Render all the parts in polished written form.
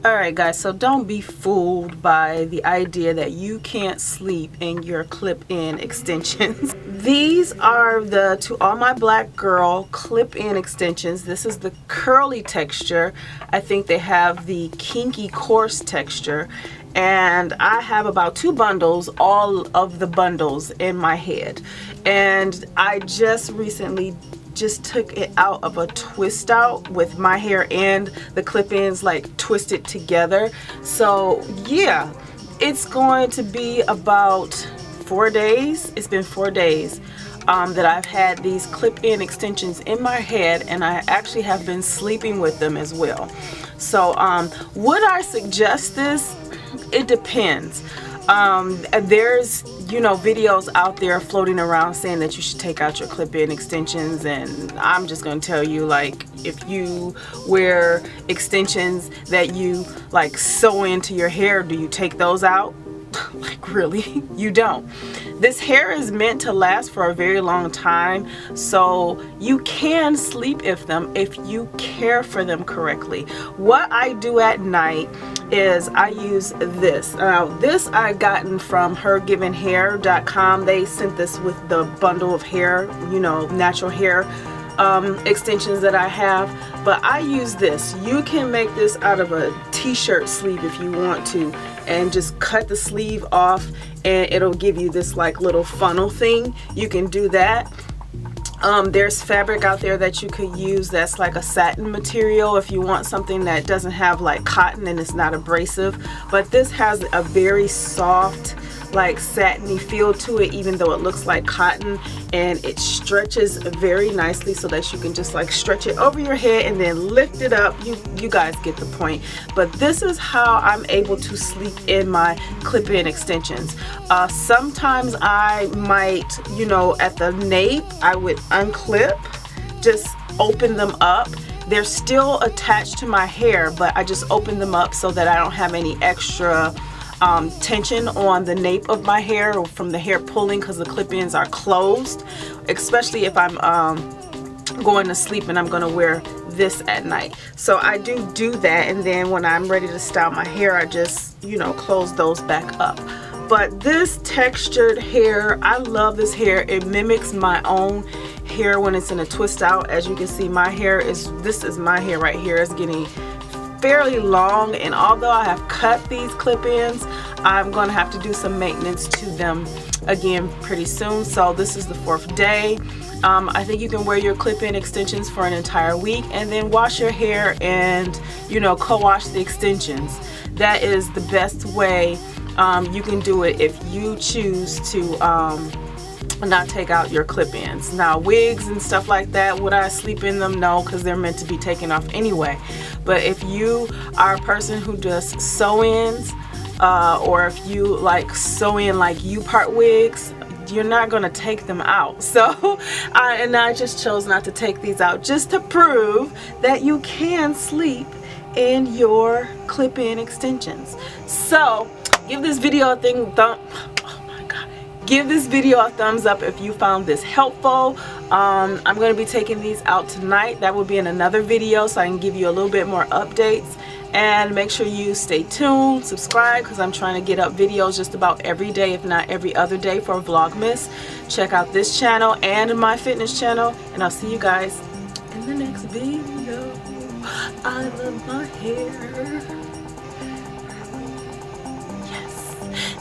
Alright guys, so don't be fooled by the idea that you can't sleep in your clip-in extensions. These are the To All My Black Girl clip-in extensions. This is the curly texture. I think they have the kinky coarse texture. And I have about 2 bundles, all of the bundles in my head. And I just recently took it out of a twist out with my hair and the clip-ins like twisted together. So yeah, it's going to be about 4 days. It's been 4 days that I've had these clip-in extensions in my head, and I actually have been sleeping with them as well. So would I suggest this? It depends. There's, you know, videos out there floating around saying that you should take out your clip-in extensions, and I'm just going to tell you, like, if you wear extensions that you like sew into your hair, do you take those out? Like, really? You don't. This hair is meant to last for a very long time, so you can sleep if you care for them correctly. What I do at night is I use this. Now this I gotten from hergivenhair.com. They sent this with the bundle of hair, you know, natural hair extensions that I have, but I use this. You can make this out of a t-shirt sleeve if you want to, and just cut the sleeve off and it'll give you this like little funnel thing. You can do that. There's fabric out there that you could use that's like a satin material if you want something that doesn't have like cotton and it's not abrasive, but this has a very soft, like satiny feel to it, even though it looks like cotton, and it stretches very nicely so that you can just like stretch it over your head and then lift it up. You guys get the point. But this is how I'm able to sleep in my clip-in extensions. Sometimes I might, you know, at the nape I would unclip, just open them up. They're still attached to my hair, but I just open them up so that I don't have any extra tension on the nape of my hair or from the hair pulling, because the clip-ins are closed, especially if I'm going to sleep and I'm going to wear this at night. So I do that, and then when I'm ready to style my hair, I just, you know, close those back up. But this textured hair, I love this hair. It mimics my own hair when it's in a twist out. As you can see, my hair is, this is my hair right here. It's getting fairly long, and although I have cut these clip-ins, I'm going to have to do some maintenance to them again pretty soon. So this is the 4th day. I think you can wear your clip-in extensions for an entire week and then wash your hair and, you know, co-wash the extensions. That is the best way you can do it if you choose to not take out your clip-ins. Now wigs and stuff like that, would I sleep in them? No, because they're meant to be taken off anyway. But if you are a person who does sew-ins, or if you like sew in like U-part wigs, you're not going to take them out. So I just chose not to take these out, just to prove that you can sleep in your clip-in extensions. So give this video a give this video a thumbs up if you found this helpful. I'm going to be taking these out tonight. That will be in another video, so I can give you a little bit more updates. And make sure you stay tuned, subscribe, because I'm trying to get up videos just about every day, if not every other day, for Vlogmas. Check out this channel and my fitness channel, and I'll see you guys in the next video. I love my hair. Yes.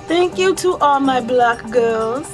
Thank you to all my black girls.